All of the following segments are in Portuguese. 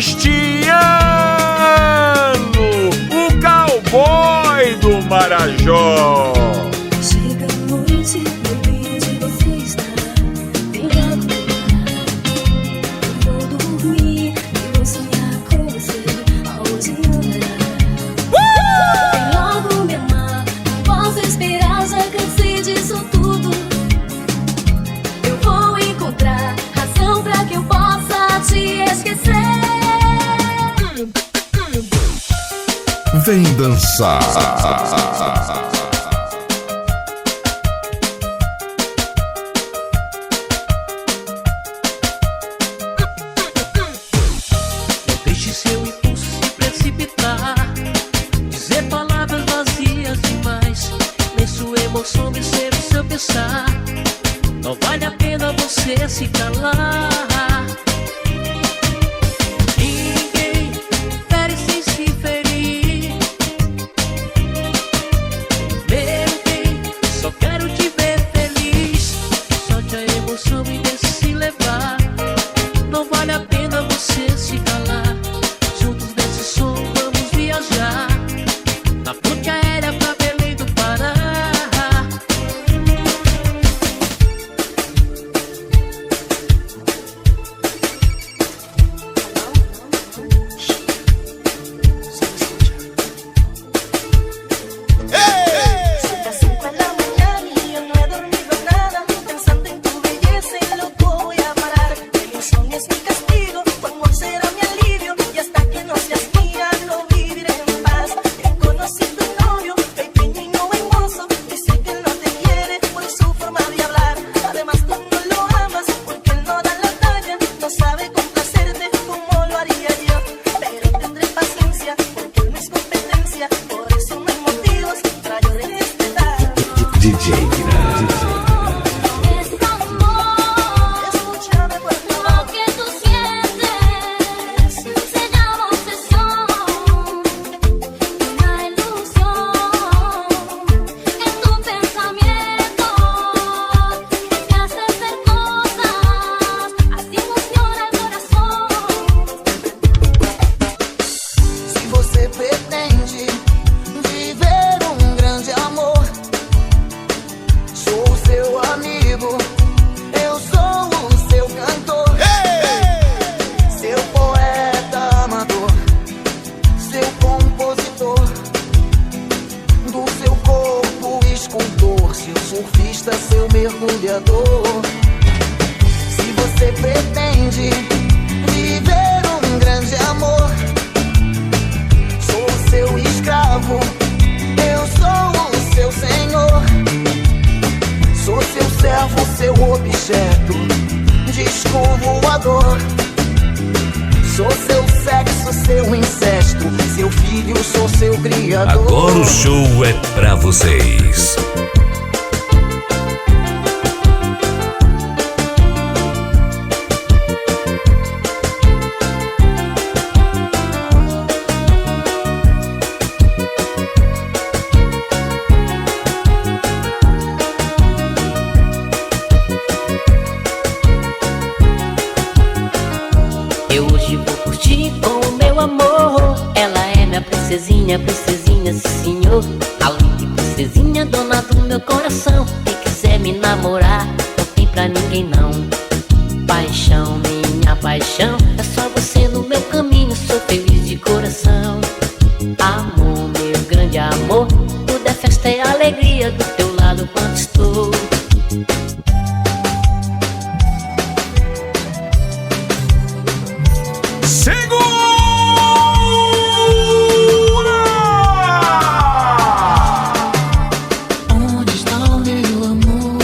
Cristiano, o cowboy do Marajó. Chega a noite, baby, onde você está? Vem logo me amar. Eu vou dormir e vou sonhar com você aonde andar. Vem logo me amar, não posso esperar, já cansei disso tudo. Eu vou encontrar razão pra que eu possa te esquecer. Vem dançar. Não deixe seu impulso se precipitar, dizer palavras vazias demais, nem sua emoção vencer o seu pensar. Não vale a pena você se calar. Ninguém fere sem se ferir. Primeiro bem, só quero te ver feliz. Solte a emoção e deixe se levar. Não vale a pena você se calar. Juntos nesse som vamos viajar, na ponte aérea pra Belém do Pará. Son las 5 de la mañana y yo no he dormido nada. Pensando en tu belleza y loco voy a parar. El insomnio es mi castigo, tu amor será mi alivio. Y hasta que no seas mía no viviré en paz. Ya conocí tu novio, pequeño y no hermoso. Dice que no te quiere por su forma de hablar. Además tú no lo amas porque él no da la talla. No sabe complacerte como lo haría yo. Pero tendré paciencia porque él no es competencia. Por eso no hay motivos para yo respetar. DJ Guinar. Es amor, escúchame por favor. Lo que tú sientes se llama obsesión, una ilusión en tu pensamiento que hace hacer cosas, así funciona el corazón. Se você pretende viver grande amor, sou o seu amigo, eu sou o seu cantor, seu poeta amador, seu compositor, do seu corpo escultor, seu surfista, seu mergulhador. Se você pretende viver grande amor, sou o seu escravo, eu sou o seu senhor. Sou seu servo, seu objeto, disco voador. Sou seu sexo, seu incesto, seu filho, sou seu criador. Agora o show é pra vocês. Eu hoje vou curtir com o meu amor. Ela é minha princesinha, princesinha, sim senhor. A linda princesinha, dona do meu coração. Quem quiser me namorar, não tem pra ninguém não. Paixão, minha paixão, é só você no meu caminho. Sou feliz de coração. Amor, meu grande amor, tudo é festa e alegria. Do teu lado quando estou. Onde está o meu amor?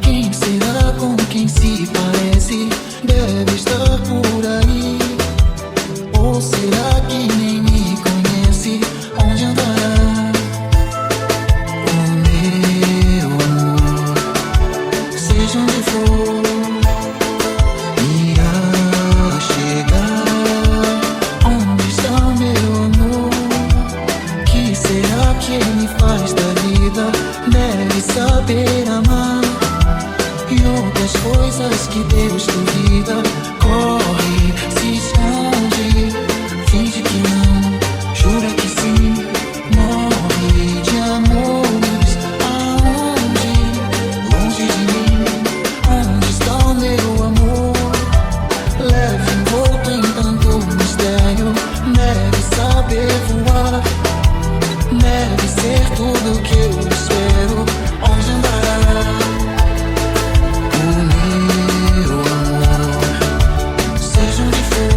Quem será, com quem se parece? Deve estar por aí. Ou será que nem me conhece? Onde andará o meu amor? Seja onde for, irá chegar. Onde está o meu amor? Que será que ele faz da vida? Deve saber amar e outras coisas que Deus duvida. Corre, se esconde. tudo que eu espero. Onde andar o meu amor? Seja onde for,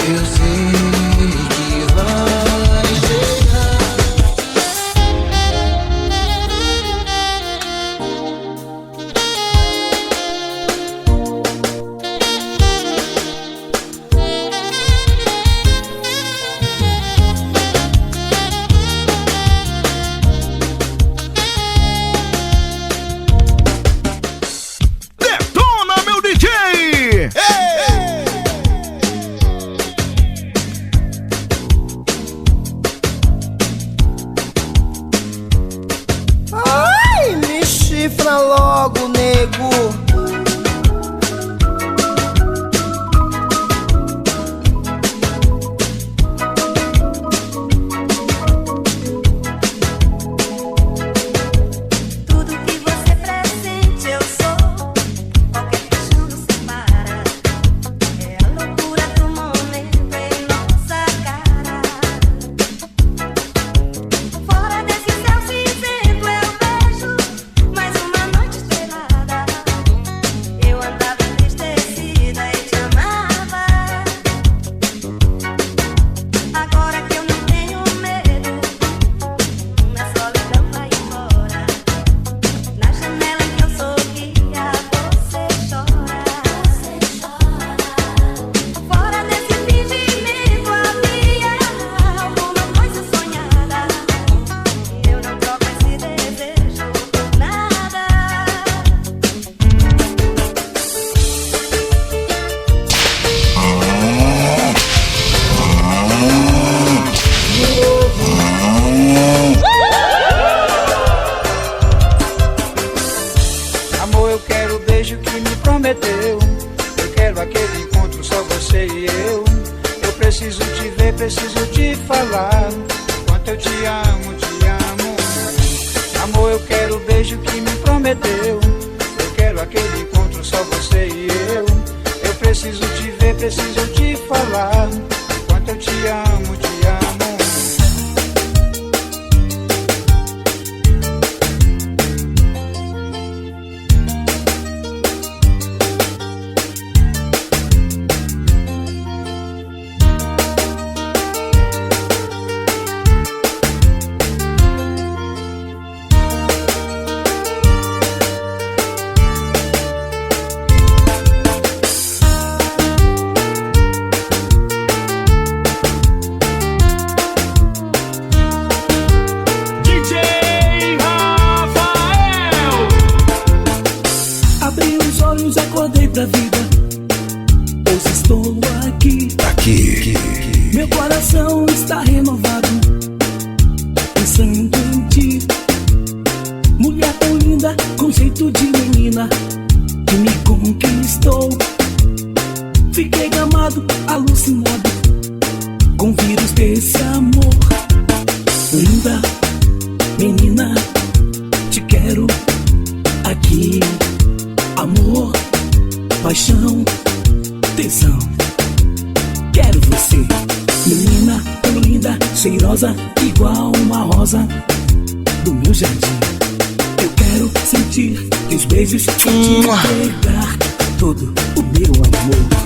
eu sei que vai chegar. Detona, meu DJ! Ai, me chifra logo, nego. Tudo que você presente eu sou. Qualquer paixão nos separa. É a loucura do momento em nossa cara. Fora desse céu cinzento eu vejo mais uma noite estrelada. Eu andava entristecida e te amava. Agora que eu não tenho medo, minha solidão vai embora. Na janela em que eu sorria, você chora. Fora desse fingimento havia alguma coisa sonhada. Eu não troco esse desejo por nada. Amor, eu quero o beijo que me prometeu. Eu quero aquele encontro, só você e eu. Eu preciso te ver, preciso te falar. Quanto eu te amo, te amo. Amor, eu quero o beijo que me prometeu. Eu quero aquele encontro, só você e eu. Eu preciso te ver, preciso te falar. Quanto eu te amo, te amo. DJ Rafael! Abri os olhos, acordei pra vida. Hoje estou aqui. Aqui. Meu coração está renovado, pensando em ti. Mulher tão linda, com jeito de menina, que me conquistou. Fiquei gamado, alucinado, com o vírus desse amor. Linda menina, te quero aqui. Amor, paixão, tesão. Quero você, menina tão linda, cheirosa, igual uma rosa do meu jardim. Eu quero sentir teus beijos, te entregar todo o meu amor.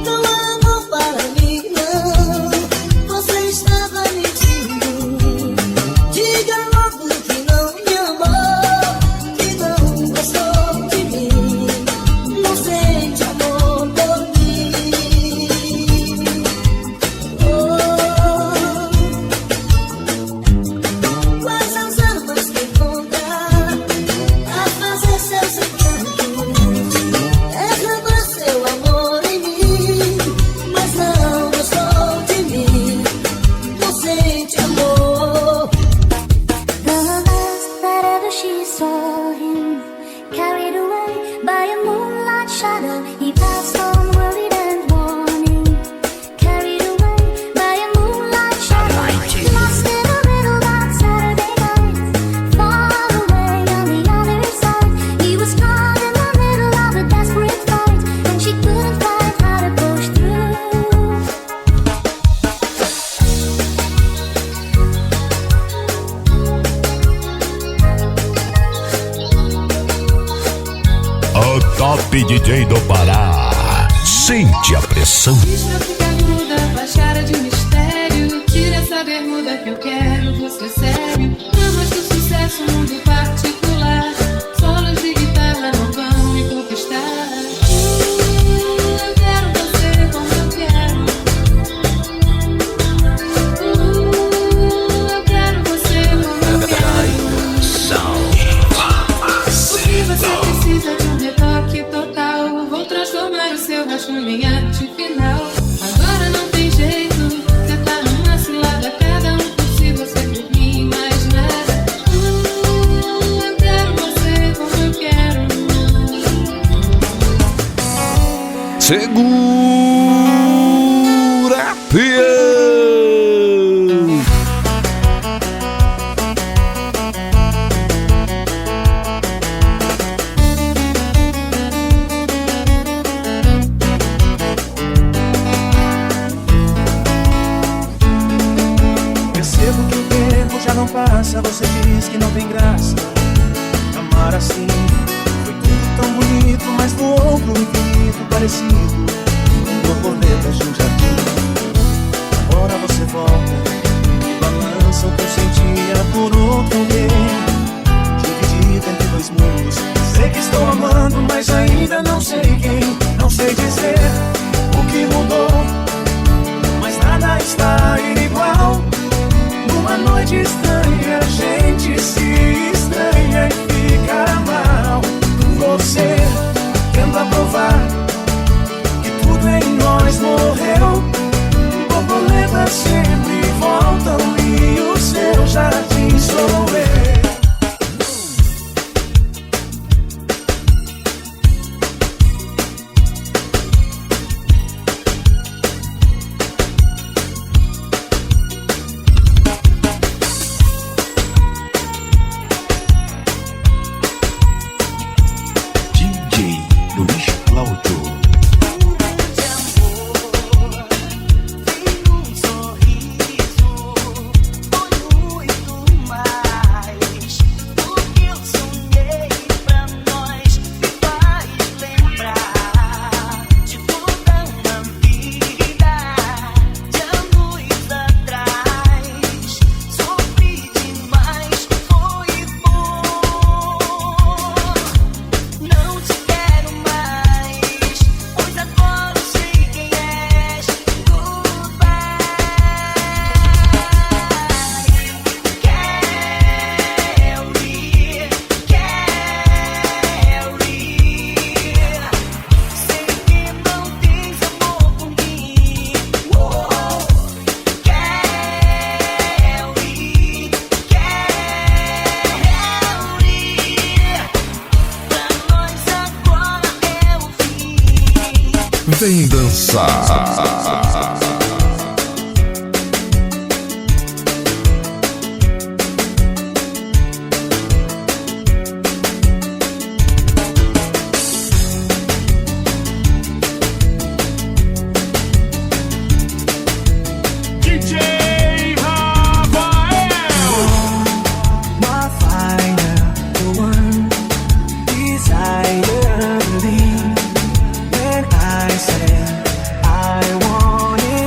Não há amor para mim, não. Você estava mentindo. Diga logo que não me amou, que não gostou de mim, não sente amor por mim. top DJ do Pará. Sente a pressão. Diz pra ficar muda, baixara de mistério. Tira essa bermuda que eu quero, você é sério. Amas do sucesso, mundo particular. Solos de guitarra não vão me conquistar. Eu quero você como eu quero. Eu quero você como eu quero. O que você precisa de um retoque total? Vou transformar o seu rosto em arte final. Agora não tem jeito, você tá numa cilada. Cada um por si, você por mim, mais nada. Eu quero você como eu quero. Segura, peão! Percebo que o tempo já não passa. Você diz que não tem graça amar assim. Foi tudo tão bonito, mas no outro infinito parecido com borboletas de um jardim. Agora você volta e balança o que eu sentia por outro alguém. Dividido entre dois mundos. Sei que estou amando, mas ainda não sei quem. Não sei dizer o que mudou, mas nada está igual. Numa noite estranha, a gente se estranha e fica mal. Você tenta provar que tudo em nós morreu. Borboletas sempre voltam e o seu jardim sou eu. Vem dançar. I wanted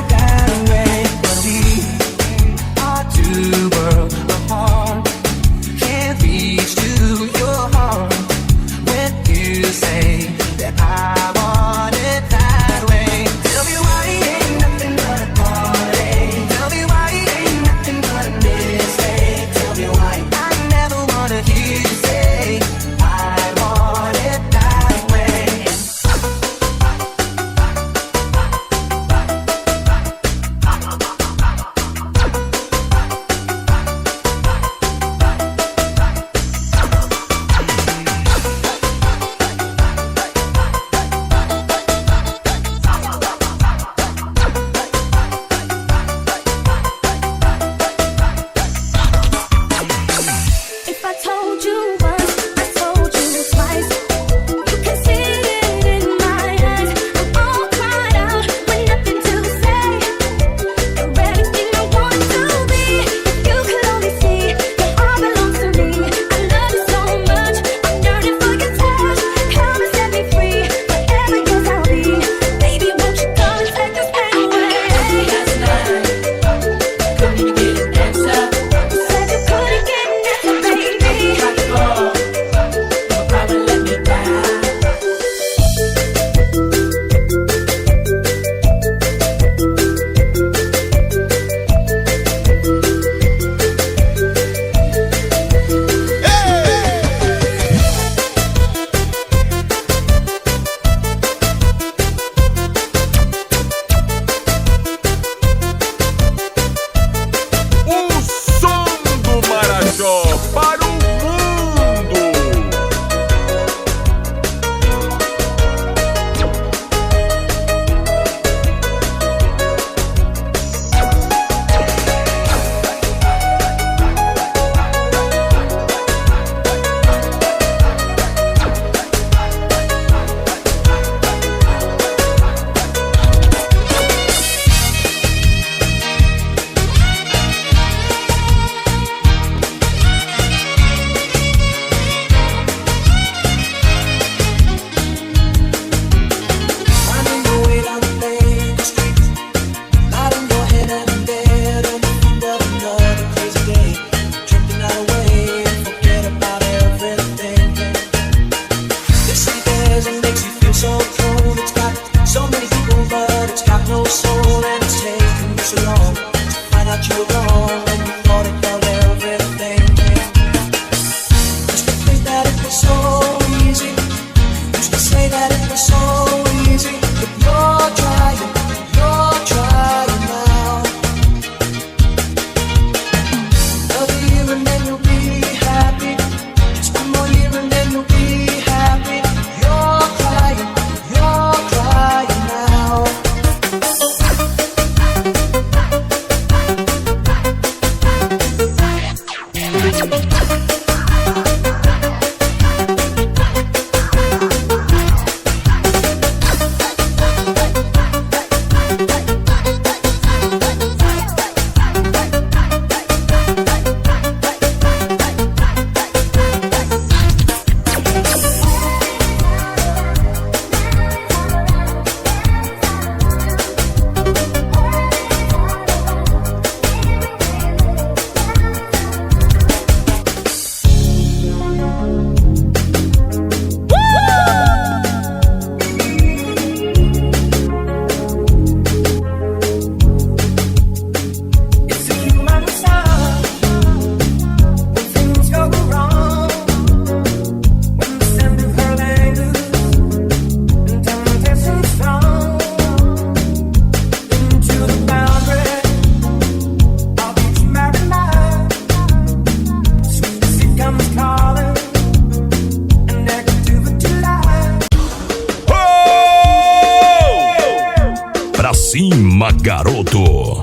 cima, garoto.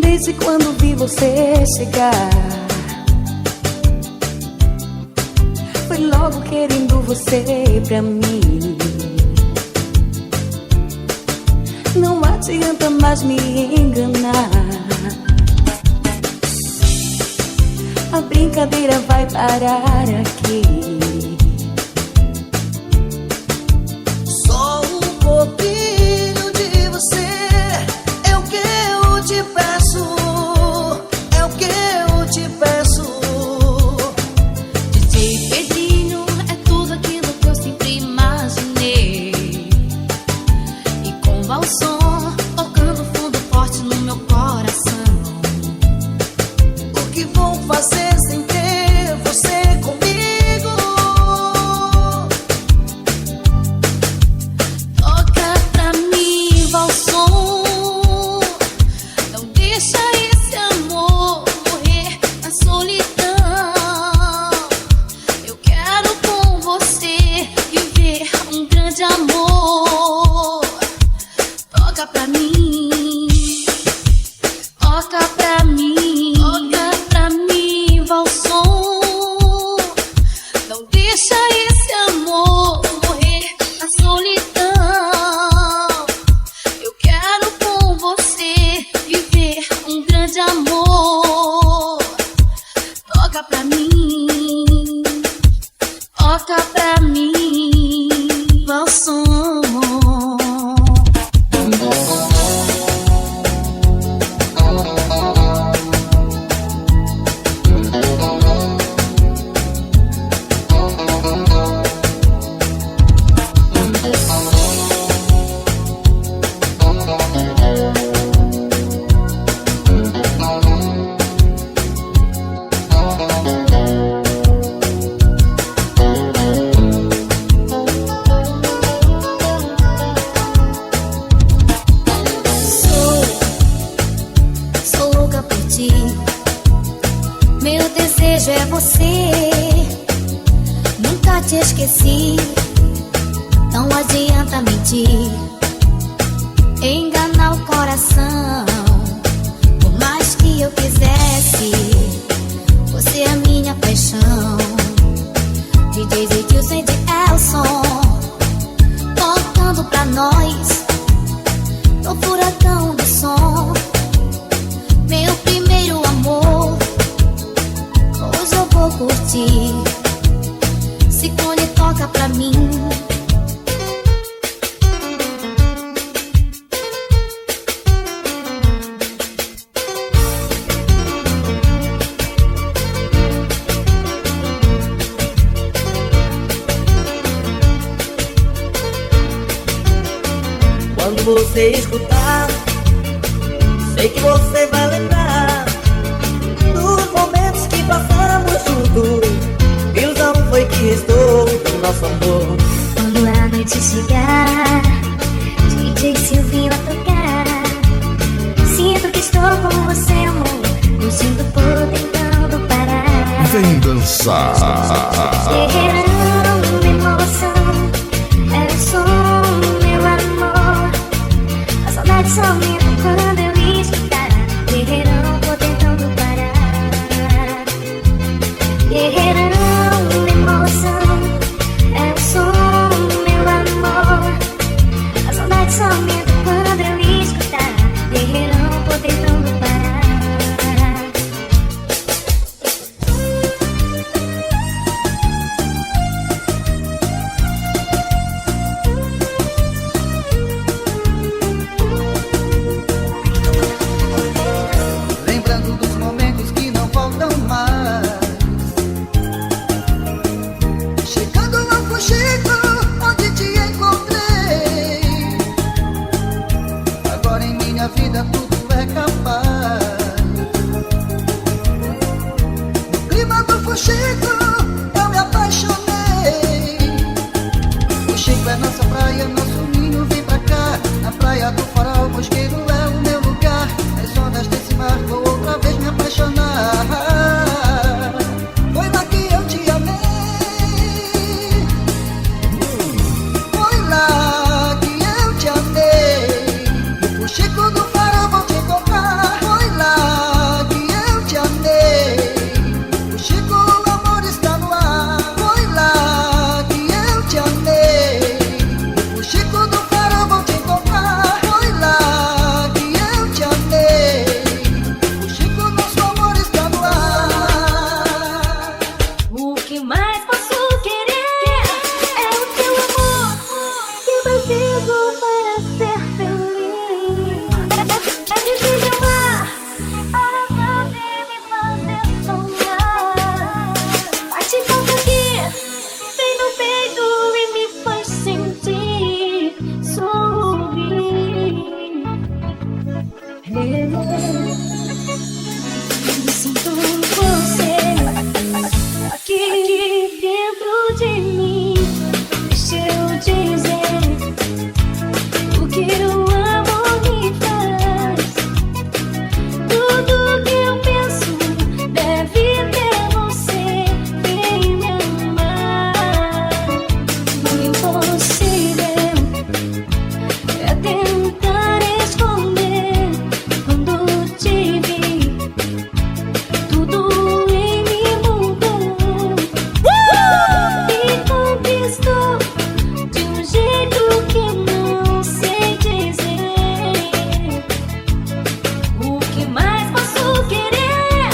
Desde quando vi você chegar, foi logo querendo você pra mim. Não adianta mais me enganar, a brincadeira vai parar aqui. Só um pouquinho de você é o que eu te peço, é o que eu te peço. DJ Pedrinho é tudo aquilo que eu sempre imaginei. E com valsão tocando fundo forte no meu coração. O que vou fazer sem ter você comigo? Toca pra mim, valsão. Não deixa esse amor morrer na solidão. Eu quero com você viver um grande amor. Toca pra mim, toca pra mim, toca pra mim, valsão. Não deixa esse amor morrer na solidão. Eu quero com você viver um grande amor. Toca pra mim, toca pra mim, valsão. Sou louca por ti. Meu desejo é você. Nunca te esqueci. Não adianta mentir, enganar o coração. Por mais que eu quisesse, você é a minha paixão. DJ Edilson e de Elson tocando pra nós no furacão do som. Meu primeiro amor, hoje eu vou curtir. Ciclone toca pra mim. você escutar, sei que você vai lembrar dos momentos que passamos juntos. Ilusão foi que restou do nosso amor. Quando a noite chegar, DJ Silvinho a tocar, sinto que estou com você, amor. Não sinto por tentando parar. Vem dançar. Guerreirão de emoção, é o som, meu amor. A saudade só aumenta quando eu escutar. Guerreirão, tô tentando parar. Guerreirão de emoção, é o som, meu amor. A saudade só aumenta quando eu escutar. Guerreirão, tô tentando parar. Lembrando dos momentos que não voltam mais, chegando ao Fuxico, onde te encontrei. Agora em minha vida tudo é capaz. No clima do Fuxico eu me apaixonei. Fuxico é nossa praia, nosso ninho, vem pra cá. Na praia do Farol, Mosqueiro é o meu lugar. As ondas desse mar vou outra vez me apaixonar. Foi lá que eu te amei, foi lá que eu te amei. No Fuxico do Farol vou te encontrar. Foi lá que eu te amei. Fuxico, o amor está no ar. Foi lá que eu te amei. No Fuxico do Farol vou te encontrar. Foi lá que eu te amei. Fuxico, nosso amor está no ar. O que mais posso querer é o teu amor, que eu preciso para ser feliz. É difícil amar, a razão de me fazer sonhar. Bate falta aqui, vem no peito e me faz sentir sorrir. Me sinto você aqui dentro de mim. Deixa eu dizer o que o amor me faz. Tudo que eu penso deve ter você. Vem me amar. O impossível é tentar esconder. Quando te vi, tudo em mim mudou. Me conquistou de um jeito que eu não sei dizer. O que mais posso querer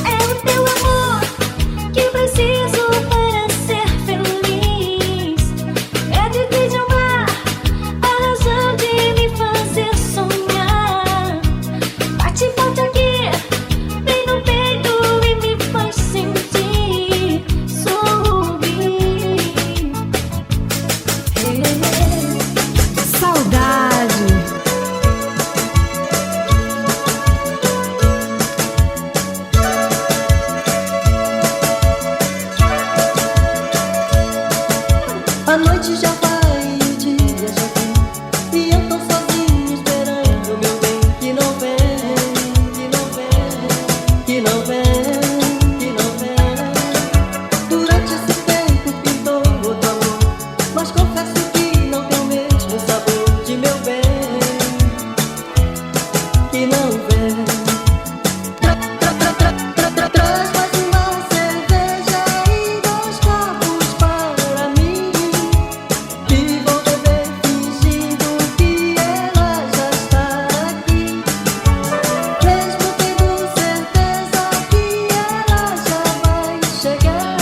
é o teu amor, que preciso para ser feliz. É difícil amar, a razão de me fazer sonhar. Bate forte aqui, vem no peito e me faz sentir sorrir. Saudade. A noite já vai e o dia já vem, e eu tô sozinho esperando meu bem. Que não vem, que não vem, que não vem, que não vem. Durante esse tempo pintou outro amor, mas confesso que não tem o mesmo sabor de meu bem. Que não vem. Traz mais uma cerveja e 2 copos para mim, que vou beber fingindo que ela já está aqui. Mesmo tendo certeza que ela já vai chegar,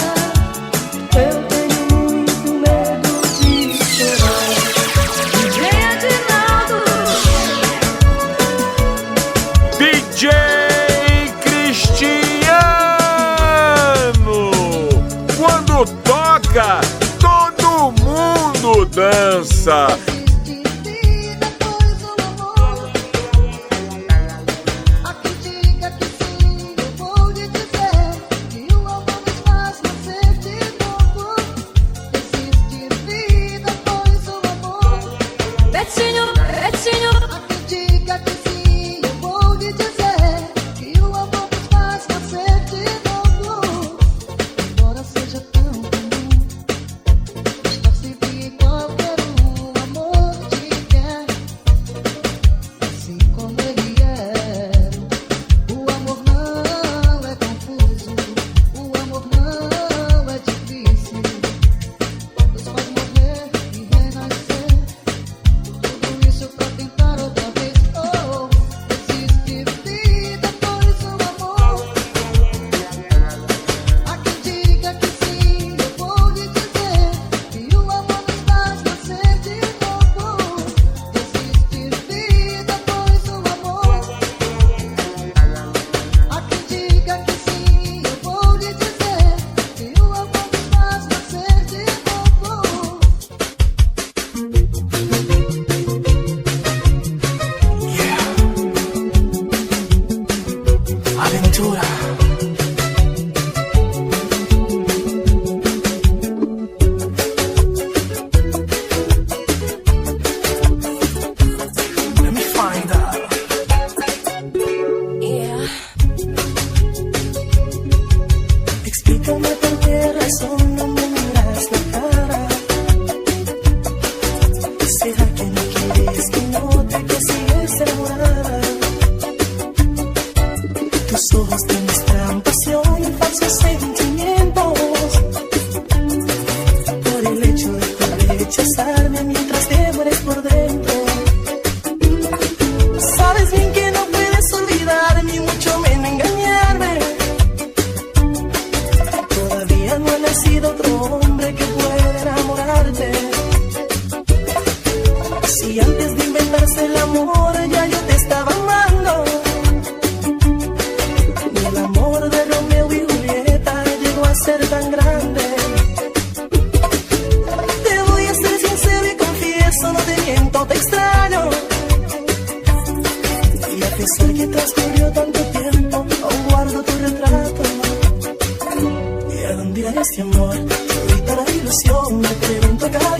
eu tenho muito medo de chorar. DJ Adinaldo, DJ Cristiano. Quando toca, todo mundo dança. Depois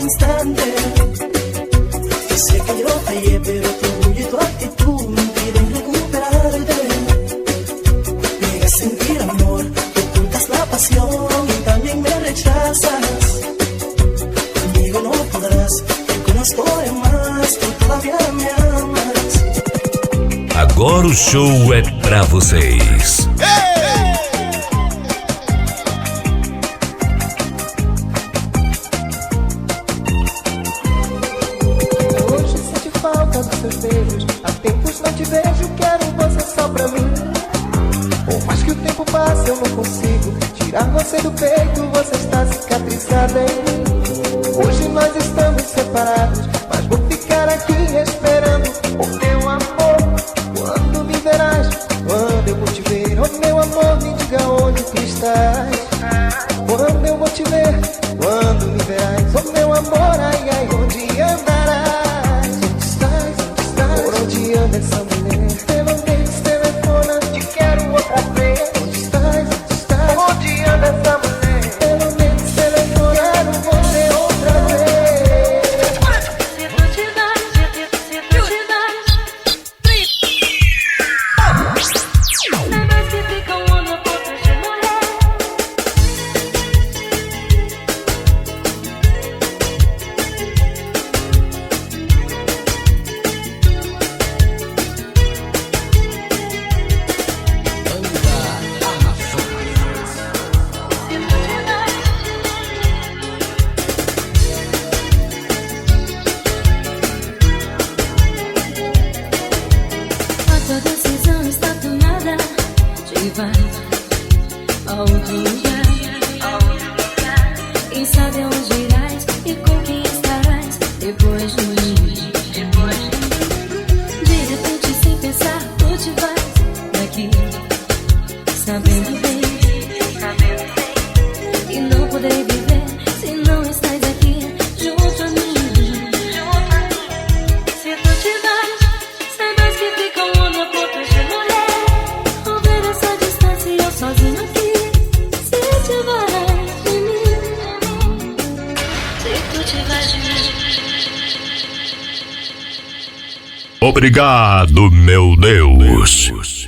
instante. Yo sé que yo fallé, pero tu orgullo y tu actitud me impiden recuperarte. Niegas sentir amor, ocultas la pasión y también me rechazas. Conmigo no podrás, te conozco de más, tú todavía me amas. Agora o show é pra vocês. Hoje sente falta dos seus beijos. Há tempos não te vejo, quero você só pra mim. Por mais que o tempo passe, eu não consigo tirar você do peito, você está cicatrizada em mim. Hoje nós estamos separados, mas vou ficar aqui esperando o meu amor. Quando me verás, quando eu vou te ver, oh meu amor, me diga onde tu estás. Quando eu vou te ver, quando me verás, oh meu amor, ai ai, onde andarás? Onde estás, onde estás? Por onde anda essa mulher? Pelo menos telefona, te quero outra vez. Onde estás, onde estás? Por onde anda essa mulher? Pelo menos telefona, quero você outra vez. Se tu te das, se tu te das, saibas que fica um ano a ponto de morrer. A tua decisão está tomada. Te vai a outro lugar. Quem sabe aonde irás e com quem estarás depois de mim. De repente, sem pensar, tu te vais daqui, sabendo bem e não poderei viver se não estás aqui junto a mim. Se tu te das, saibas que fica um ano a ponto de morrer. Ao ver essa distância e eu sozinho aqui, se te vais de mim, se tu te vais de mim. Obrigado, meu Deus.